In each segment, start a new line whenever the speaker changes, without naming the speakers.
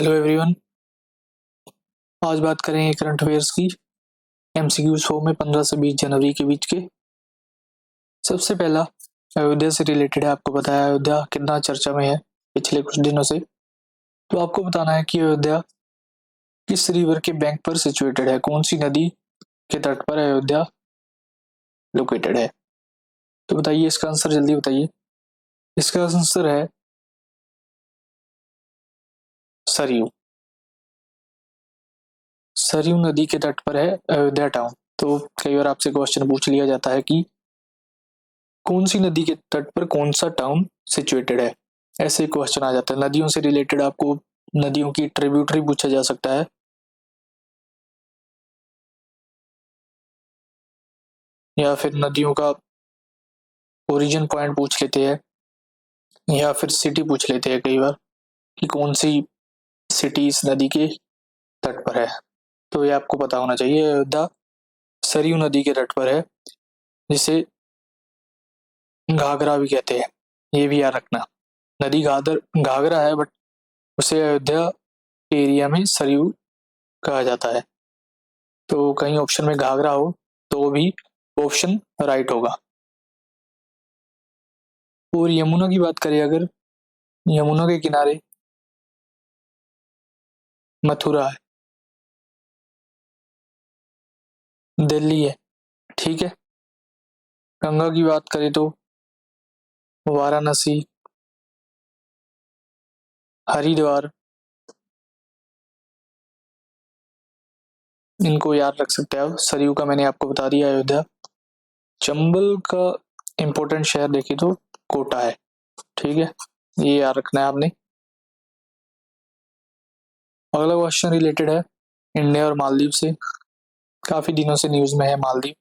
Hello everyone. आज बात करेंगे करंट अफेयर्स की एमसीक्यू शो में 15 से 20 जनवरी के बीच के। सबसे पहला अयोध्या से रिलेटेड है। आपको पता है अयोध्या कितना चर्चा में है पिछले कुछ दिनों से। तो आपको बताना है कि अयोध्या किस रिवर के बैंक पर सिचुएटेड है, कौन सी नदी के तट पर अयोध्या लोकेटेड है। तो बताइए इसका आंसर, जल्दी बताइए। इसका आंसर है सरयू। सरयू नदी के तट पर है अयोध्या टाउन। तो कई बार आपसे क्वेश्चन पूछ लिया जाता है कि कौन सी नदी के तट पर कौन सा टाउन सिचुएटेड है, ऐसे क्वेश्चन आ जाता है। नदियों से रिलेटेड आपको नदियों की ट्रिब्यूटरी पूछा जा सकता है, या फिर नदियों का ओरिजिन पॉइंट पूछ लेते हैं, या फिर सिटी पूछ लेते हैं कई बार कि कौन सी सिटी इस नदी के तट पर है। तो ये आपको पता होना चाहिए। अयोध्या सरयू नदी के तट पर है, जिसे घाघरा भी कहते हैं, ये भी याद रखना। नदी घाघरा है, बट उसे अयोध्या एरिया में सरयू कहा जाता है। तो कहीं ऑप्शन में घाघरा हो तो भी ऑप्शन राइट होगा। और यमुना की बात करें अगर, यमुना के किनारे मथुरा है, दिल्ली है, ठीक है। गंगा की बात करें तो वाराणसी, हरिद्वार, इनको याद रख सकते हैं आप। सरयू का मैंने आपको बता दिया अयोध्या। चंबल का इंपॉर्टेंट शहर देखे तो कोटा है, ठीक है, ये याद रखना है आपने। अगला क्वेश्चन रिलेटेड है इंडिया और मालदीव से। काफी दिनों से न्यूज में है मालदीव,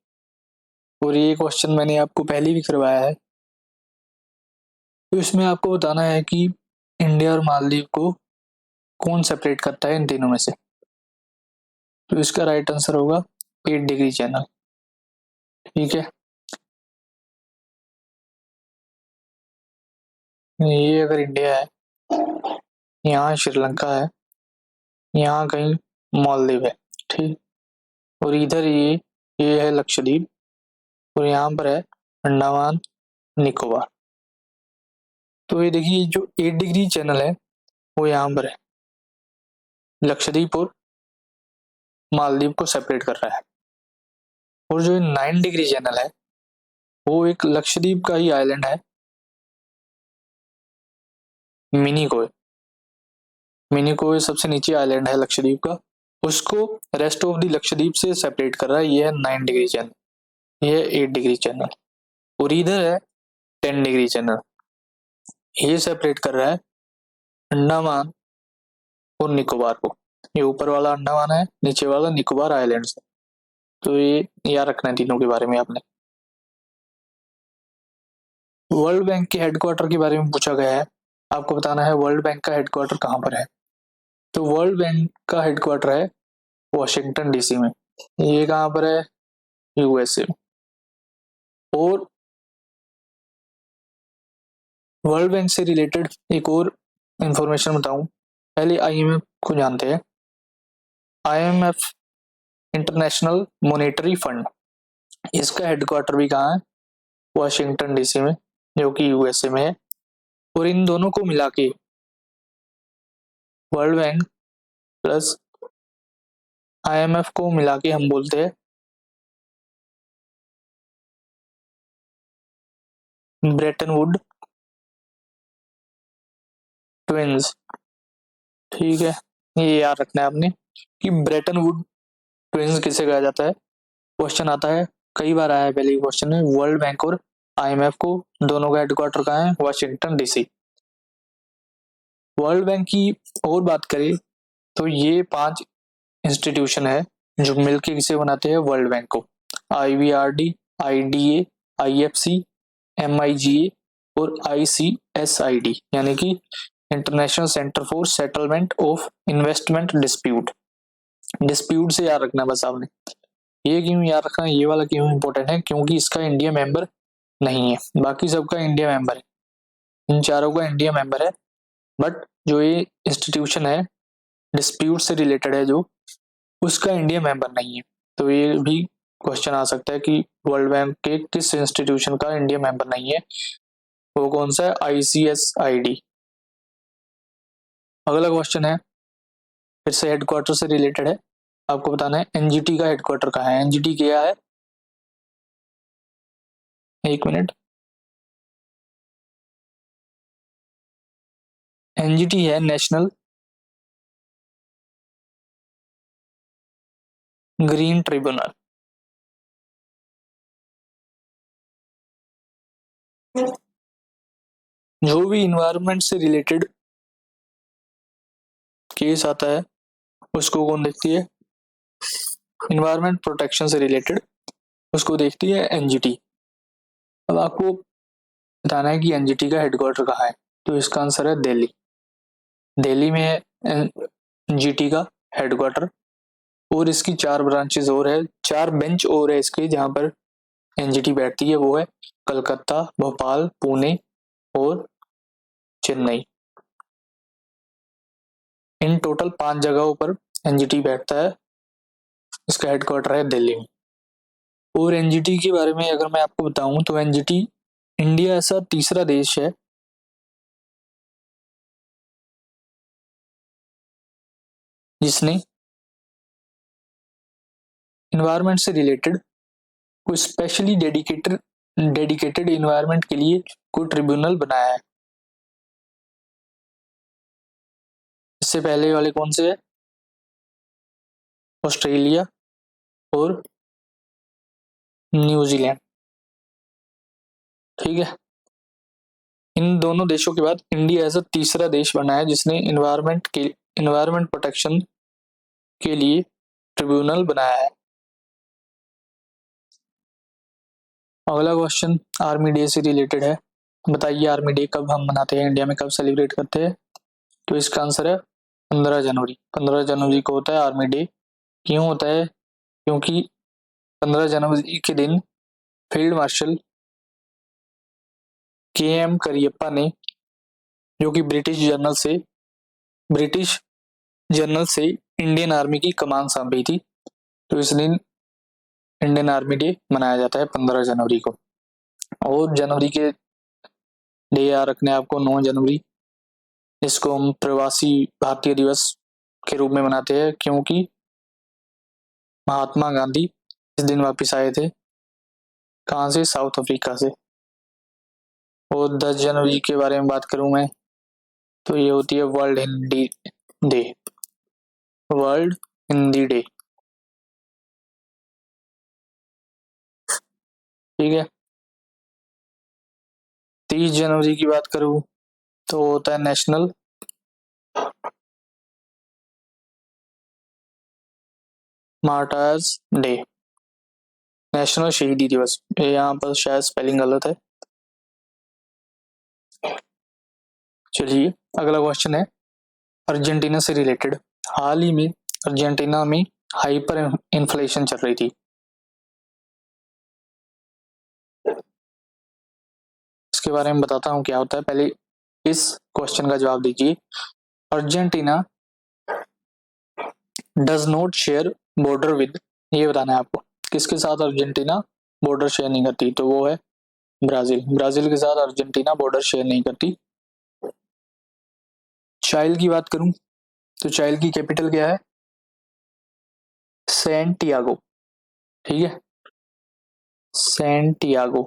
और ये क्वेश्चन मैंने आपको पहले भी करवाया है। तो इसमें आपको बताना है कि इंडिया और मालदीव को कौन सेपरेट करता है इन तीनों में से। तो इसका राइट आंसर होगा 8 डिग्री चैनल, ठीक है। ये अगर इंडिया है, यहाँ श्रीलंका है, यहाँ कहीं मालदीव है, ठीक। और इधर ये है लक्षद्वीप, और यहाँ पर है अंडमान निकोबार। तो ये देखिए जो 8 डिग्री चैनल है वो यहाँ पर है, लक्षद्वीप और मालदीव को सेपरेट कर रहा है। और जो 9 डिग्री चैनल है वो एक लक्षद्वीप का ही आइलैंड है, मिनिकोय। मिनिकोय सबसे नीचे आइलैंड है लक्षद्वीप का, उसको रेस्ट ऑफ द लक्षद्वीप से सेपरेट कर रहा है। ये है 9 डिग्री चैनल, ये है 8 डिग्री चैनल। और इधर है 10 डिग्री चैनल, ये सेपरेट कर रहा है अंडमान और निकोबार को। ये ऊपर वाला अंडमान है, नीचे वाला निकोबार आइलैंड है। तो ये याद रखना है तीनों के बारे में आपने। वर्ल्ड बैंक के हेडक्वार्टर के बारे में पूछा गया है, आपको बताना है वर्ल्ड बैंक का हेडक्वार्टर कहाँ पर है। तो वर्ल्ड बैंक का हेडक्वार्टर है वॉशिंगटन डीसी में। ये कहाँ पर है? यूएसए। और वर्ल्ड बैंक से रिलेटेड एक और इंफॉर्मेशन बताऊं, पहले आईएमएफ को जानते हैं। आईएमएफ इंटरनेशनल मॉनेटरी फंड, इसका हेडक्वार्टर भी कहाँ है? वॉशिंगटन डीसी में, जो कि यूएसए में है। और इन दोनों को मिला के वर्ल्ड बैंक प्लस आईएमएफ को मिला के हम बोलते हैं ब्रेटन वुड ट्विंस, ठीक है। ये याद रखना है आपने कि ब्रेटन वुड ट्विंस किसे कहा जाता है। क्वेश्चन आता है, कई बार आया है पहले क्वेश्चन में। वर्ल्ड बैंक और आईएमएफ को दोनों का हेडक्वार्टर कहाँ है? Washington DC. वर्ल्ड बैंक की और बात करें तो ये 5 इंस्टीट्यूशन है जो मिलकर किसे बनाते हैं? वर्ल्ड बैंक को। आईवीआरडी, आईडीए, आईएफसी, एमआईजीए और आईसीएसआईडी, यानी कि international centre for settlement of investment dispute. Dispute से याद रखना बस आपने। ये क्यों याद रखना, ये वाला क्यों इंपॉर्टेंट है? क्योंकि इसका इंडिया मेंबर नहीं है, बाकी सबका इंडिया मेंबर है, इन चारों का इंडिया मेंबर है। बट जो ये इंस्टीट्यूशन है डिस्प्यूट से रिलेटेड है जो, उसका इंडिया मेंबर नहीं है। तो ये भी क्वेश्चन आ सकता है कि वर्ल्ड बैंक के किस इंस्टीट्यूशन का इंडिया मेंबर नहीं है, वो कौन सा है, ICSID। अगला क्वेश्चन है फिर से हेडक्वार्टर से रिलेटेड है, आपको बताना है एनजीटी का हेडक्वार्टर कहाँ है। एनजीटी क्या है, एक मिनट, एनजीटी है नेशनल ग्रीन ट्रिब्यूनल। जो भी इन्वायरमेंट से रिलेटेड केस आता है उसको कौन देखती है, इन्वायरमेंट प्रोटेक्शन से रिलेटेड उसको देखती है एनजीटी। अब आपको बताना है कि एनजीटी का हेडक्वार्टर कहाँ है, तो इसका आंसर है दिल्ली। दिल्ली में है एनजीटी का हेडक्वार्टर, और इसकी 4 ब्रांचेस और है, 4 बेंच और है इसके जहाँ पर एनजीटी बैठती है, वो है कलकत्ता, भोपाल, पुणे और चेन्नई। इन टोटल 5 जगहों पर एनजीटी बैठता है, इसका हेडक्वार्टर है दिल्ली में। और एनजीटी के बारे में अगर मैं आपको बताऊं तो एनजीटी इंडिया ऐसा तीसरा देश है जिसने इन्वायरमेंट से रिलेटेड कोई स्पेशली डेडिकेटेड डेडिकेटेड इन्वायरमेंट के लिए कोई ट्रिब्यूनल बनाया है। इससे पहले वाले कौन से है, ऑस्ट्रेलिया और न्यूजीलैंड, ठीक है। इन दोनों देशों के बाद इंडिया ऐसा तीसरा देश बना है जिसने इन्वायरमेंट प्रोटेक्शन के लिए ट्रिब्यूनल बनाया है। अगला क्वेश्चन आर्मी डे से रिलेटेड है, बताइए आर्मी डे कब हम मनाते हैं, इंडिया में कब सेलिब्रेट करते हैं। तो इसका आंसर है 15 जनवरी। 15 जनवरी को होता है आर्मी डे। क्यों होता है, क्योंकि 15 जनवरी के दिन फील्ड मार्शल KM करियप्पा ने, जो कि ब्रिटिश जनरल से इंडियन आर्मी की कमान सौंपी थी, तो इस दिन इंडियन आर्मी डे मनाया जाता है 15 जनवरी को। और जनवरी के डे याद रखने आपको 9 जनवरी, इसको हम प्रवासी भारतीय दिवस के रूप में मनाते हैं, क्योंकि महात्मा गांधी इस दिन वापस आए थे, कहाँ से, साउथ अफ्रीका से। और 10 जनवरी के बारे में बात करूं मैं, तो ये होती है world Hindi day, world Hindi day, ठीक है। 30 जनवरी की बात करूं तो होता है नेशनल मार्टार्स डे, नेशनल शहीदी दिवस। ये यहाँ पर शायद स्पेलिंग गलत है, चलिए। अगला क्वेश्चन है अर्जेंटीना से रिलेटेड। हाल ही में अर्जेंटीना में हाइपर इन्फ्लेशन चल रही थी, इसके बारे में बताता हूँ क्या होता है, पहले इस क्वेश्चन का जवाब दीजिए। Argentina does not share border with, ये बताना है आपको, किसके साथ अर्जेंटीना बॉर्डर शेयर नहीं करती, तो वो है ब्राजील। ब्राजील के साथ अर्जेंटीना बॉर्डर शेयर नहीं करती। चाइल्ड की बात करूं तो चाइल्ड की कैपिटल क्या है, सैंटियागो, ठीक है, सैंटियागो।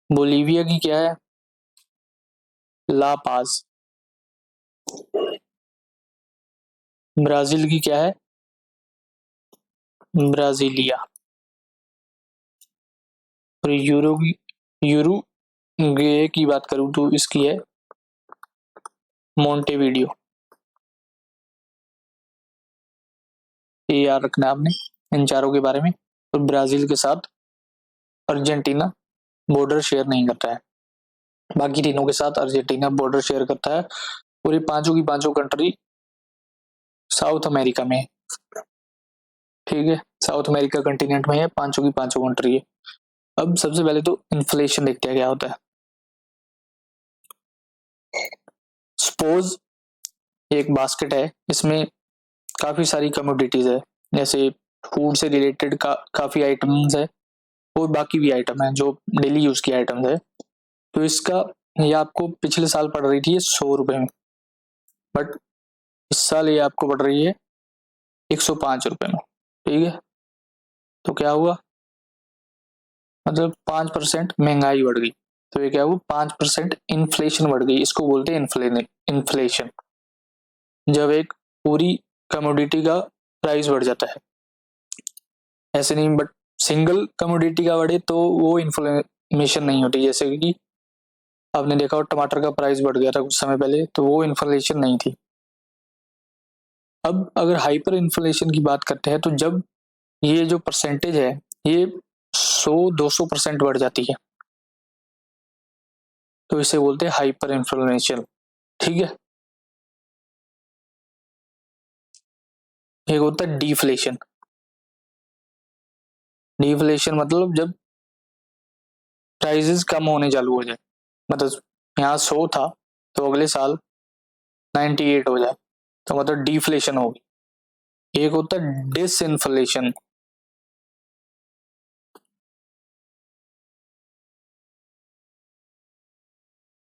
बोलीविया की क्या है, ला पाज। ब्राजील की क्या है, ब्राजीलिया। और यूरुग्वे की बात करूं तो इसकी है मोंटेवीडियो। ये याद रखना है आपने इन चारों के बारे में। और ब्राजील के साथ अर्जेंटीना बॉर्डर शेयर नहीं करता है, बाकी तीनों के साथ अर्जेंटीना बॉर्डर शेयर करता है। और ये पांचों की पांचों कंट्री साउथ अमेरिका में है, ठीक है, साउथ अमेरिका कंटिनेंट में है, पांचों की पांचों कंट्री है। अब सबसे पहले तो इन्फ्लेशन देखते हैं क्या होता है। सपोज एक बास्केट है, इसमें काफी सारी कमोडिटीज है, जैसे फूड से रिलेटेड काफी आइटम्स है और बाकी भी आइटम है जो डेली यूज की आइटम्स है। तो इसका ये आपको पिछले साल पड़ रही थी 100 रुपए में, बट इस साल ये आपको पड़ रही है 105 रुपए में। ठीक है, तो क्या हुआ, मतलब 5% महंगाई बढ़ गई। तो ये क्या हुआ, 5% इन्फ्लेशन बढ़ गई। इसको बोलते हैं इन्फ्लेशन। जब एक पूरी कमोडिटी का प्राइस बढ़ जाता है, ऐसे नहीं, बट सिंगल कमोडिटी का बढ़े तो वो इन्फ्लेशन नहीं होती। जैसे कि आपने देखा हो टमाटर का प्राइस बढ़ गया था कुछ समय पहले, तो वो इन्फ्लेशन नहीं थी। अब अगर हाइपर इन्फ्लेशन की बात करते हैं, तो जब ये जो परसेंटेज है ये 100-200% बढ़ जाती है, तो इसे बोलते हैं हाइपर इन्फ्लेशन। ठीक है, एक होता है डिफ्लेशन। डिफ्लेशन मतलब जब प्राइसेस कम होने चालू हो जाए, मतलब यहाँ 100 था तो अगले साल 98 हो जाए, तो मतलब डिफ्लेशन होगी। एक होता है डिसइन्फ्लेशन।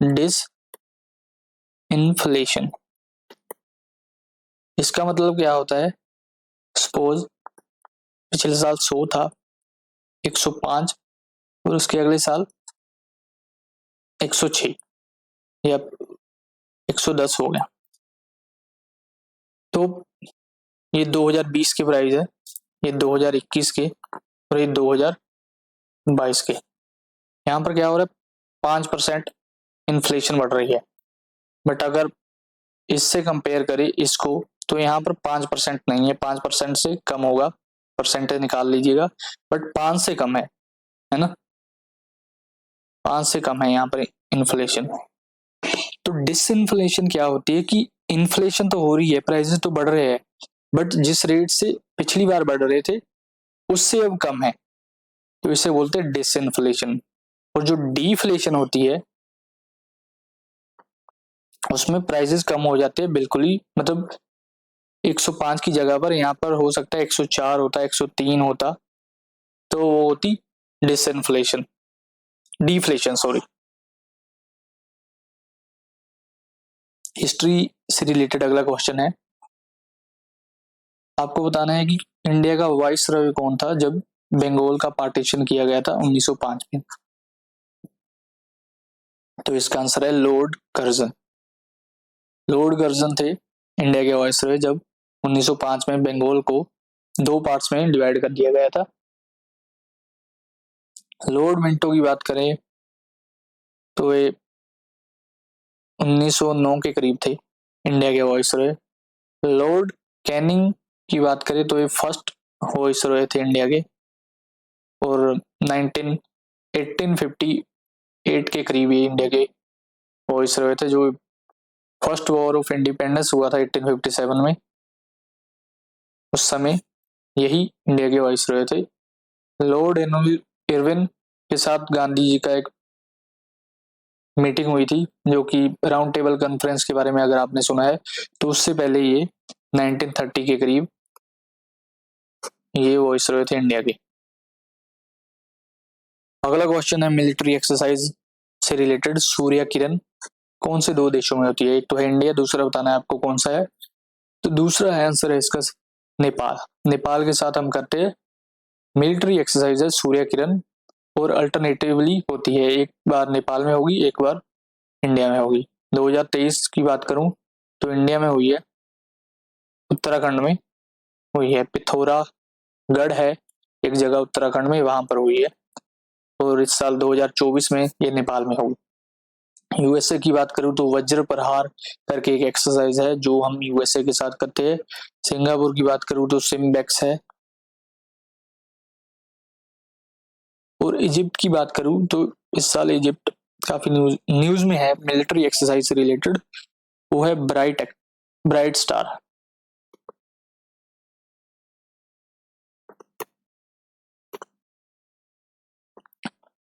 डिसइन्फ्लेशन, इसका मतलब क्या होता है, सपोज पिछले साल 100 था, 105, और उसके अगले साल 106 या 110 हो गया। तो ये 2020 के प्राइस है, ये 2021 के, और ये 2022 के। यहाँ पर क्या हो रहा है, 5% इन्फ्लेशन बढ़ रही है। बट अगर इससे कंपेयर करें इसको, तो यहाँ पर 5% नहीं है, 5% से कम होगा, परसेंटेज निकाल लीजिएगा, बट 5 से कम है ना, 5 से कम है यहाँ पर इन्फ्लेशन। तो डिसइन्फ्लेशन क्या होती है कि इन्फ्लेशन तो हो रही है, प्राइसेस तो बढ़ रहे हैं, बट जिस रेट से पिछली बार बढ़ रहे थे उससे अब कम है, तो इसे बोलते हैं डिसइन्फ्लेशन। और जो डीफ्लेशन होती है उसमें प्राइसेस कम हो जाते हैं बिल्कुल ही, मतलब 105 की जगह पर यहाँ पर हो सकता है 104 होता, 103 होता, तो वो होती डिसइन्फ्लेशन, डीफ्लेशन सॉरी। हिस्ट्री से रिलेटेड अगला क्वेश्चन है, आपको बताना है कि इंडिया का वाइसरॉय कौन था जब बंगाल का पार्टीशन किया गया था 1905 में। तो इसका आंसर है लॉर्ड कर्जन। लॉर्ड कर्जन थे इंडिया के वाइसरॉय जब 1905 में बंगाल को 2 पार्ट्स में डिवाइड कर दिया गया था। लॉर्ड मिंटो की बात करें तो ये 1909 के करीब थे इंडिया के वाइसरॉय। लॉर्ड कैनिंग की बात करें तो ये फर्स्ट वाइसरॉय थे इंडिया के, और 1858 के करीब ये इंडिया के वाइसरॉय थे। जो फर्स्ट वॉर ऑफ इंडिपेंडेंस हुआ था 1857 में, उस समय यही इंडिया के वाइसरॉय थे। लॉर्ड इरविन के साथ गांधी जी का एक मीटिंग हुई थी, जो कि राउंड टेबल कॉन्फ्रेंस के बारे में अगर आपने सुना है, तो उससे पहले ये 1930 के करीब ये वाइसरॉय थे इंडिया के। अगला क्वेश्चन है मिलिट्री एक्सरसाइज से रिलेटेड, सूर्य किरण कौन से 2 देशों में होती है। एक तो है इंडिया, दूसरा बताना है आपको कौन सा है। तो दूसरा है आंसर है इसका नेपाल। नेपाल के साथ हम करते हैं मिलिट्री एक्सरसाइज है सूर्य किरण, और अल्टरनेटिवली होती है, एक बार नेपाल में होगी, एक बार इंडिया में होगी। 2023 की बात करूं तो इंडिया में हुई है, उत्तराखंड में हुई है, पिथौरागढ़ है एक जगह उत्तराखंड में, वहां पर हुई है। और इस साल 2024 में ये नेपाल में होगी। यूएसए की बात करूं तो वज्र प्रहार करके एक एक्सरसाइज है जो हम यूएसए के साथ करते हैं। सिंगापुर की बात करूं तो सिम्बेक्स है। और इजिप्ट की बात करूं तो इस साल इजिप्ट काफी न्यूज में है मिलिट्री एक्सरसाइज से रिलेटेड, वो है ब्राइट स्टार।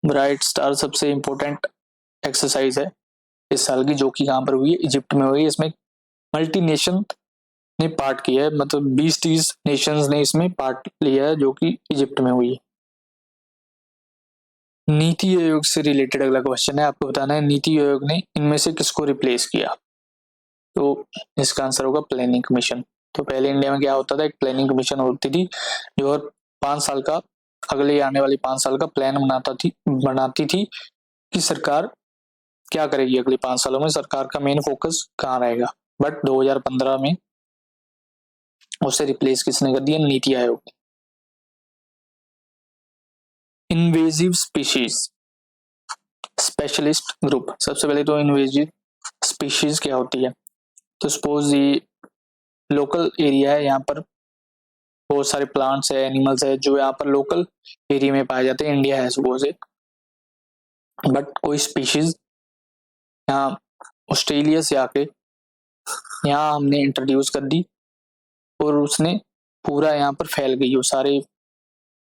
ब्राइट स्टार सबसे इंपॉर्टेंट एक्सरसाइज है इस साल की, जो कि कहां पर हुई है, इजिप्ट में हुई है। इसमें मल्टीनेशन ने पार्ट किया है, मतलब 20-30 नेशंस ने इसमें पार्ट लिया है, जो कि इजिप्ट में हुई है। नीति आयोग से रिलेटेड अगला क्वेश्चन है, आपको बताना है नीति आयोग ने इनमें से किसको रिप्लेस किया। तो इसका आंसर होगा प्लानिंग कमीशन। तो पहले इंडिया में क्या होता था, एक प्लानिंग कमीशन होती थी जो हर 5 साल का, अगले आने वाली 5 साल का प्लान बनाती थी कि सरकार क्या करेगी अगले 5 सालों में, सरकार का मेन फोकस कहाँ रहेगा। बट 2015 में उसे रिप्लेस किसने कर दिया, NITI Aayog. Invasive species specialist group, सबसे पहले तो इन्वेजिव स्पीशीज क्या होती है। तो सपोज ये लोकल एरिया है, यहाँ पर बहुत सारे प्लांट्स है, एनिमल्स है जो यहाँ पर लोकल एरिया में पाए जाते हैं, इंडिया है सपोज, बट कोई स्पीशीज यहाँ ऑस्ट्रेलिया से आके यहाँ हमने इंट्रोड्यूस कर दी और उसने पूरा यहाँ पर फैल गई हो सारे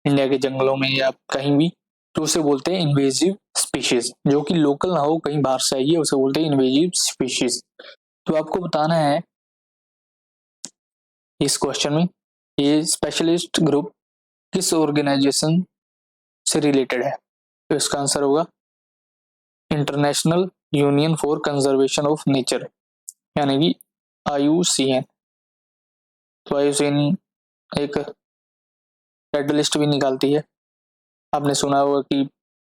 इंडिया के जंगलों में या कहीं भी, तो उसे बोलते हैं इन्वेजिव स्पीशीज। जो कि लोकल ना हो, कहीं बाहर से आई है, उसे बोलते हैं इन्वेजिव स्पीशीज। तो आपको बताना है इस क्वेश्चन में ये स्पेशलिस्ट ग्रुप किस ऑर्गेनाइजेशन से रिलेटेड है। तो इसका आंसर होगा international union for conservation of nature, यानी कि IUCN। तो IUCN एक रेड लिस्ट भी निकालती है। आपने सुना होगा कि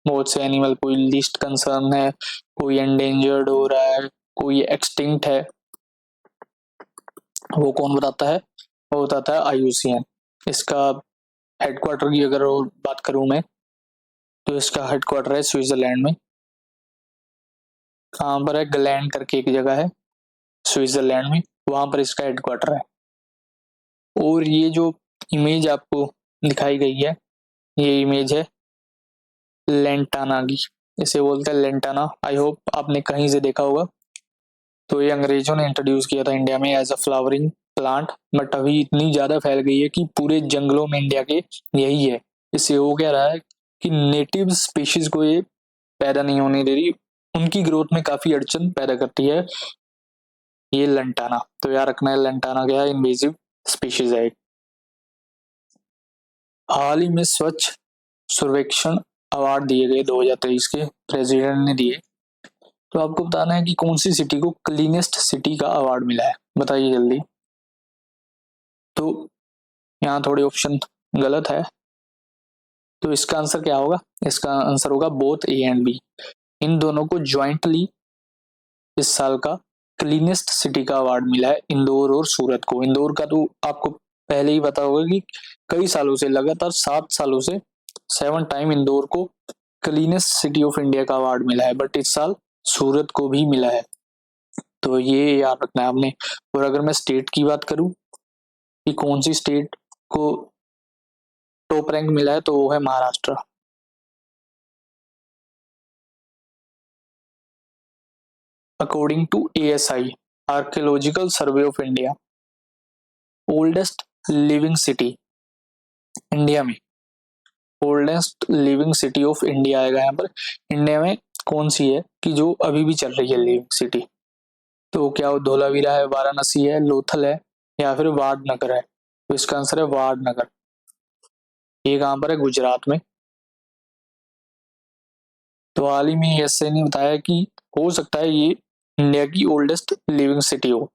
बहुत से एनिमल, कोई लिस्ट कंसर्न है, कोई एंडेंजर्ड हो रहा है, कोई एक्सटिंक्ट है, वो कौन बताता है, वो बताता है IUCN। इसका हेडक्वार्टर की अगर बात करूं मैं, तो इसका हेडक्वार्टर है स्विट्जरलैंड में। कहाँ पर है, ग्लैंड करके एक जगह है स्विट्जरलैंड में, वहां पर इसका हेडक्वार्टर है। और ये जो इमेज आपको दिखाई गई है, ये इमेज है लेंटाना की, इसे बोलते हैं लेंटाना। आई होप आपने कहीं से देखा होगा। तो ये अंग्रेजों ने इंट्रोड्यूस किया था इंडिया में as a flowering plant, but अभी इतनी ज्यादा फैल गई है कि पूरे जंगलों में इंडिया के यही है। इससे हो क्या रहा है कि नेटिव स्पीशीज को ये पैदा नहीं होने दे रही, उनकी ग्रोथ में काफी अड़चन पैदा करती है ये लंटाना। तो याद रखना है लंटाना क्या है, इन्वेजिव स्पीशीज है। हाल ही में स्वच्छ सर्वेक्षण अवार्ड दिए गए 2023 के, प्रेसिडेंट ने दिए। तो आपको बताना है कि कौन सी सिटी को क्लीनेस्ट सिटी का अवार्ड मिला है, बताइए जल्दी। तो यहाँ थोड़े ऑप्शन गलत है, तो इसका आंसर क्या होगा, इसका आंसर होगा बोथ A एंड B। इन दोनों को ज्वाइंटली इस साल का क्लीनेस्ट सिटी का अवार्ड मिला है, इंदौर और सूरत को। इंदौर का तो आपको पहले ही पता होगा कि कई सालों से, लगातार 7 सालों से 7 टाइम इंदौर को क्लीनेस्ट सिटी ऑफ इंडिया का अवार्ड मिला है, बट इस साल सूरत को भी मिला है। तो ये याद रखना है आपने। और अगर मैं स्टेट की बात करूं कि कौन सी स्टेट को टॉप रैंक मिला है, तो वो है Maharashtra. According to ASI, archaeological survey of India, oldest living city India में, oldest living city of India आएगा यहाँ पर। इंडिया में कौन सी है कि जो अभी भी चल रही है लिविंग सिटी, तो क्या वो धोलावीरा है, वाराणसी है, लोथल है, या फिर वाडनगर है। तो इसका आंसर है वाडनगर। ये कहाँ पर है, गुजरात में। तो हाल ही में एसए ने बताया कि हो सकता है ये इंडिया की ओल्डेस्ट लिविंग सिटी हो।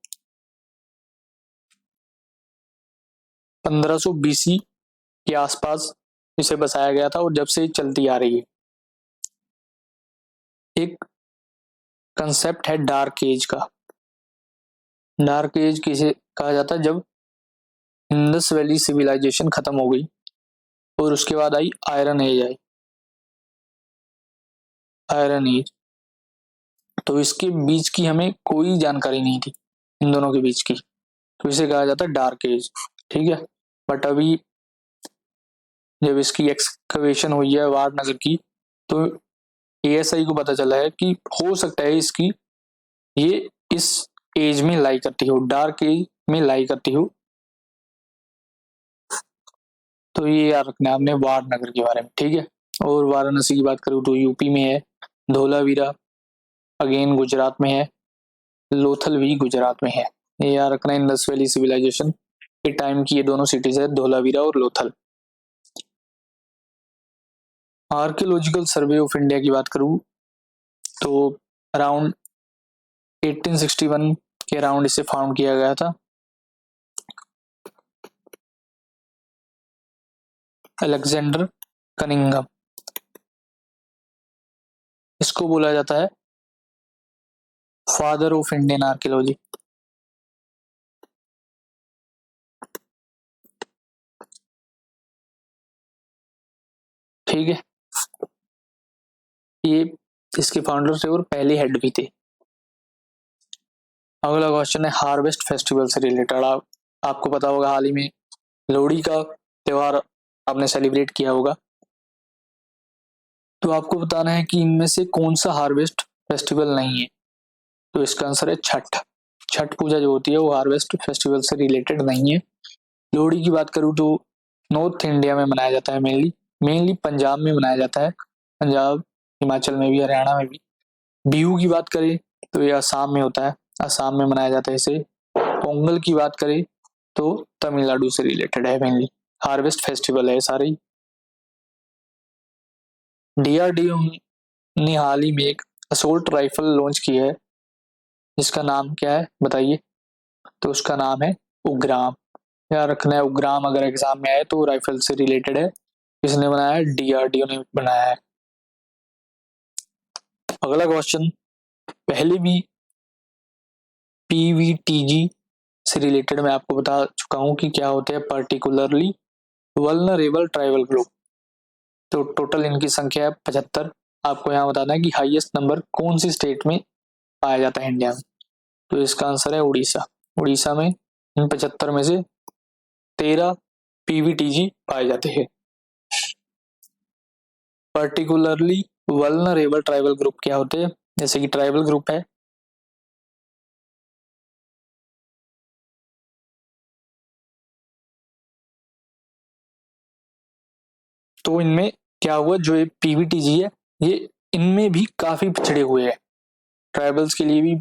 1500 BC के आसपास इसे बसाया गया था और जब से चलती आ रही है। एक कंसेप्ट है डार्क एज का। डार्क एज किसे कहा जाता है, जब इंडस वैली सिविलाइजेशन खत्म हो गई और उसके बाद आई आयरन एज, आई आयरन एज। तो इसके बीच की हमें कोई जानकारी नहीं थी, इन दोनों के बीच की, तो इसे कहा जाता है डार्क एज। ठीक है, बट अभी जब इसकी एक्सकवेशन हुई है वाडनगर की, तो ASI को पता चला है कि हो सकता है इसकी ये इस एज में लाई करती हो, डार्क एज में लाई करती हो। तो ये याद रखना है आपने वाडनगर के बारे में। ठीक है, और वाराणसी की बात करूँ तो यूपी में है, धोलावीरा अगेन गुजरात में है, लोथल भी गुजरात में है। ये याद रखना, इंडस वैली सिविलाइजेशन के टाइम की ये दोनों सिटीज है, धोलावीरा और Lothal. Archaeological survey of India की बात करूं तो अराउंड 1861 के अराउंड इसे फाउंड किया गया था। अलेक्जेंडर कनिंघम, इसको बोला जाता है फादर ऑफ इंडियन आर्कियोलॉजी। ठीक है, ये इसके फाउंडर थे और पहले हेड भी थे। अगला क्वेश्चन है हार्वेस्ट फेस्टिवल से रिलेटेड। आपको पता होगा हाल ही में लोहड़ी का त्योहार आपने सेलिब्रेट किया होगा, तो आपको बताना है कि इनमें से कौन सा हार्वेस्ट फेस्टिवल नहीं है। तो इसका आंसर है छठ। छठ पूजा जो होती है वो हार्वेस्ट फेस्टिवल से रिलेटेड नहीं है। लोहड़ी की बात करूँ तो नॉर्थ इंडिया में मनाया जाता है, मेनली पंजाब में मनाया जाता है, पंजाब, हिमाचल में भी, हरियाणा में भी। बिहू की बात करें तो ये असम में होता है, असम में मनाया जाता है इसे। पोंगल की बात करें तो तमिलनाडु से रिलेटेड है, मेनली हार्वेस्ट फेस्टिवल है सारे। डीआरडीओ ने हाल ही में एक असोल्ट राइफल लॉन्च की है, जिसका नाम क्या है बताइए। तो उसका नाम है उग्राम। याद रखना है, उग्राम अगर एग्जाम में आए तो राइफल से रिलेटेड है। किसने बनाया है? डीआरडीओ ने बनाया है। अगला क्वेश्चन, पहले भी पीवीटीजी से रिलेटेड मैं आपको बता चुका हूं कि क्या होते हैं पर्टिकुलरली वल्नरेबल ट्राइबल ग्रुप। तो टोटल इनकी संख्या है 75। आपको यहाँ बताना है कि हाईएस्ट नंबर कौन सी स्टेट में पाया जाता है इंडिया में। तो इसका आंसर है उड़ीसा। उड़ीसा में इन 75 में से 13 पीवीटीजी पाए जाते हैं। पर्टिकुलरली वल्नरेबल ट्राइबल ग्रुप क्या होते हैं? जैसे कि ट्राइबल ग्रुप है, तो इनमें क्या हुआ, जो ये पीवीटीजी है ये इनमें भी काफी पिछड़े हुए हैं। ट्राइबल्स के लिए भी,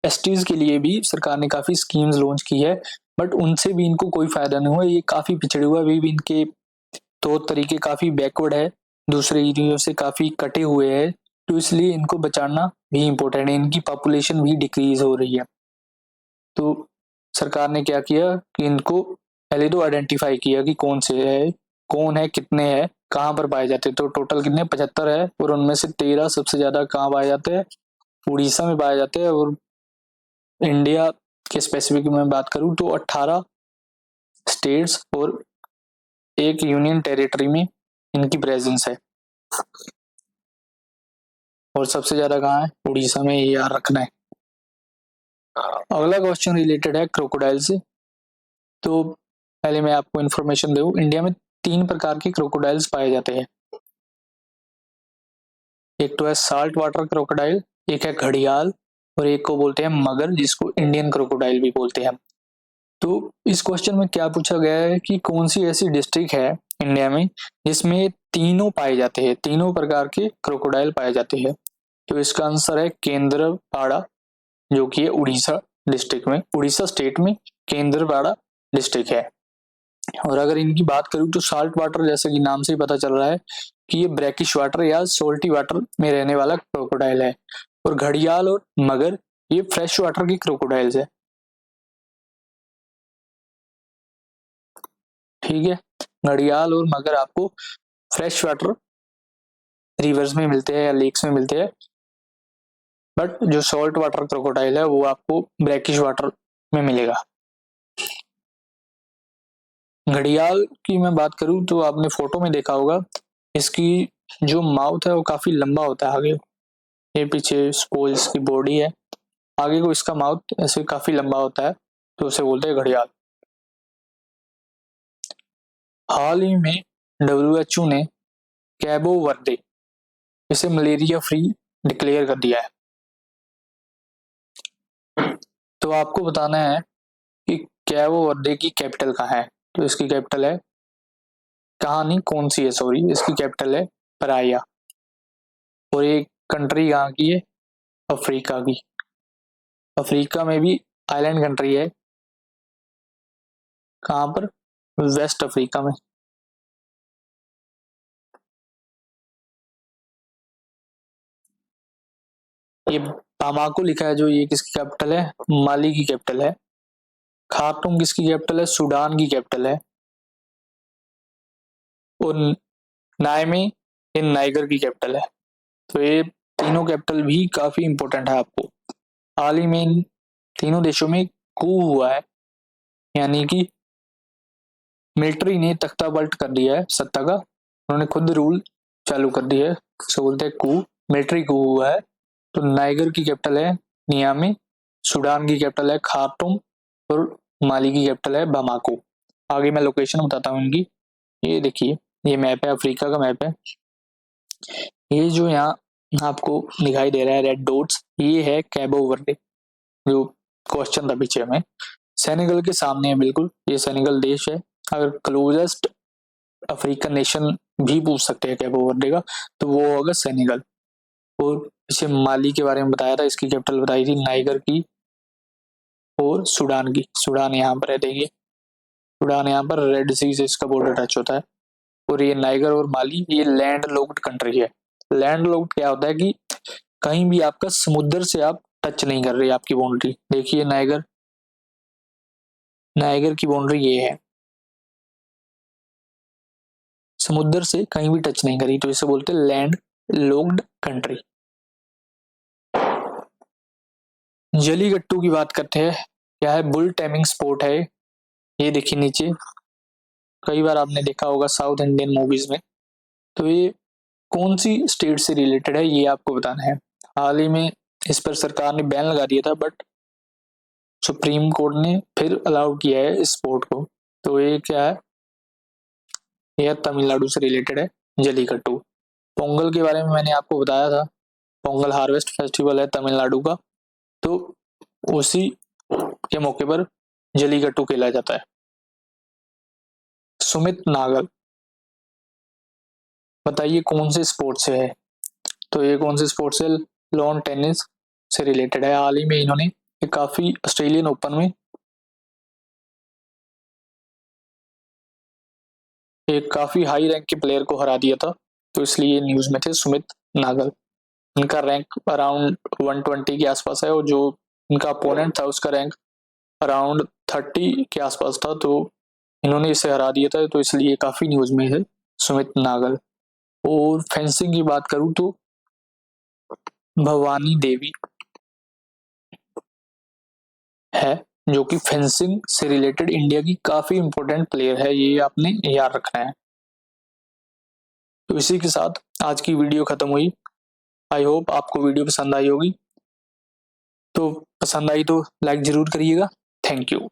एसटीज के लिए भी सरकार ने काफी स्कीम्स लॉन्च की है, बट उनसे भी इनको कोई फायदा नहीं हुआ। ये काफी पिछड़े हुए, अभी भी इनके तौर तरीके काफी बैकवर्ड है, दूसरे एरियो से काफी कटे हुए हैं। तो इसलिए इनको बचाना भी इम्पोर्टेंट है। इनकी पॉपुलेशन भी डिक्रीज हो रही है। तो सरकार ने क्या किया कि इनको पहले तो आइडेंटिफाई किया कि कौन से है, कौन है, कितने हैं, कहाँ पर पाए जाते हैं। तो टोटल कितने? 75 है, और उनमें से 13 सबसे ज्यादा कहाँ पाए जाते हैं? उड़ीसा में पाए जाते हैं। और इंडिया के स्पेसिफिक में बात करूं तो 18 स्टेट्स और एक यूनियन टेरिटरी में इनकी प्रेजेंस है। और सबसे ज्यादा कहाँ है? उड़ीसा में, ये याद रखना है। अगला क्वेश्चन रिलेटेड है क्रोकोडाइल से। तो पहले मैं आपको इन्फॉर्मेशन दूं, इंडिया में 3 प्रकार के क्रोकोडाइल्स पाए जाते हैं। एक तो है साल्ट वाटर क्रोकोडाइल, एक है घड़ियाल, और एक को बोलते हैं मगर, जिसको इंडियन क्रोकोडाइल भी बोलते हैं। तो इस क्वेश्चन में क्या पूछा गया है कि कौन सी ऐसी डिस्ट्रिक्ट है इंडिया में जिसमें तीनों पाए जाते हैं, तीनों प्रकार के क्रोकोडाइल पाए जाते हैं। तो इसका आंसर है केंद्रपाड़ा, जो कि है उड़ीसा डिस्ट्रिक्ट में, उड़ीसा स्टेट में केंद्रपाड़ा डिस्ट्रिक्ट है। और अगर इनकी बात करूं तो साल्ट वाटर, जैसे कि नाम से ही पता चल रहा है कि ये ब्रैकिश वाटर या सोल्टी वाटर में रहने वाला क्रोकोडाइल है। और घड़ियाल और मगर ये फ्रेश वाटर की क्रोकोडाइल्स है। ठीक है, घड़ियाल और मगर आपको फ्रेश वाटर रिवर्स में मिलते हैं या लेक्स में मिलते हैं, बट जो सॉल्ट वाटर क्रोकोडाइल है वो आपको ब्रैकिश वाटर में मिलेगा। घड़ियाल की मैं बात करूं तो आपने फोटो में देखा होगा, इसकी जो माउथ है वो काफी लंबा होता है आगे, ये पीछे सपोज इसकी बॉडी है, आगे को इसका माउथ ऐसे काफी लंबा होता है, तो उसे बोलते हैं घड़ियाल। हाल ही में डब्ल्यूएचओ ने कैबो वर्दे इसे मलेरिया फ्री डिक्लेयर कर दिया है। तो आपको बताना है कि कैबो वर्दे की कैपिटल कहाँ है। तो इसकी कैपिटल है, कहाँ नहीं, कौन सी है, सॉरी, इसकी कैपिटल है पराया। और ये कंट्री कहाँ की है? अफ्रीका की। अफ्रीका में भी आइलैंड कंट्री है। कहाँ पर? वेस्ट अफ्रीका में। ये बामाको लिखा है जो, ये किसकी कैपिटल है? माली की कैपिटल है। खार्टूम किसकी कैपिटल है? सूडान की कैपिटल है। और नायमी इन नाइगर की कैपिटल है। तो ये तीनों कैपिटल भी काफी इंपॉर्टेंट है आपको। हाल ही में इन तीनों देशों में कू हुआ है, यानी कि मिलिट्री ने तख्ता पलट कर दिया है सत्ता का, उन्होंने खुद रूल चालू कर दिया है, सो बोलते हैं कू, मिलिट्री कू हुआ है। तो नाइगर की कैपिटल है नियामी, सूडान की कैपिटल है खार्टूम और माली की कैपिटल है बामाको। आगे मैं लोकेशन बताता हूँ इनकी। ये देखिए, ये मैप है, अफ्रीका का मैप है। ये जो यहाँ आपको दिखाई दे रहा है रेड डॉट्स, ये है कैबो वर्डे, जो क्वेश्चन था पीछे में। सेनेगल के सामने है बिल्कुल, ये सेनेगल देश है। अगर क्लोजेस्ट अफ्रीकन नेशन भी पूछ सकते हैं कैबो वर्डे का, तो वो होगा सेनेगल। और पीछे माली के बारे में बताया था, इसकी कैपिटल बताई थी नाइगर की, और सूडान की। सूडान यहाँ पर है, देखिए सूडान यहाँ पर रेड सी से इसका बॉर्डर टच होता है। और ये नाइगर और माली, ये लैंड लॉक्ड कंट्री है। लैंड लॉक्ड क्या होता है कि कहीं भी आपका समुद्र से आप टच नहीं कर रहे, आपकी बाउंड्री देखिए, नाइगर, नाइगर की बाउंड्री ये है, समुद्र से कहीं भी टच नहीं करी, तो इसे बोलते हैं लैंड लॉक्ड कंट्री। जलीकट्टू की बात करते हैं, क्या है? बुल टेमिंग स्पोर्ट है। ये देखिए नीचे, कई बार आपने देखा होगा साउथ इंडियन मूवीज में। तो ये कौन सी स्टेट से रिलेटेड है, ये आपको बताना है। हाल ही में इस पर सरकार ने बैन लगा दिया था, बट सुप्रीम कोर्ट ने फिर अलाउ किया है इस स्पोर्ट को। तो ये क्या है? यह तमिलनाडु से रिलेटेड है, जलीकट्टू। पोंगल के बारे में मैंने आपको बताया था, पोंगल हार्वेस्ट फेस्टिवल है तमिलनाडु का, तो उसी के मौके पर जलीकट्टू खेला जाता है। सुमित नागल, बताइए कौन से स्पोर्ट से है? तो ये कौन से स्पोर्ट से? लॉन टेनिस से रिलेटेड है। हाल ही में इन्होंने काफी ऑस्ट्रेलियन ओपन में एक काफी हाई रैंक के प्लेयर को हरा दिया था, तो इसलिए न्यूज में थे सुमित नागल। इनका रैंक अराउंड 120 के आसपास है, और जो इनका अपोनेंट था उसका रैंक अराउंड 30 के आसपास था, तो इन्होंने इसे हरा दिया था, तो इसलिए काफी न्यूज में है सुमित नागल। और फेंसिंग की बात करूं तो भवानी देवी है, जो कि फेंसिंग से रिलेटेड इंडिया की काफी इंपॉर्टेंट प्लेयर है, ये आपने याद रखना है। तो इसी के साथ आज की वीडियो खत्म हुई। आई होप आपको वीडियो पसंद आई होगी, तो पसंद आई तो लाइक जरूर करिएगा। Thank you.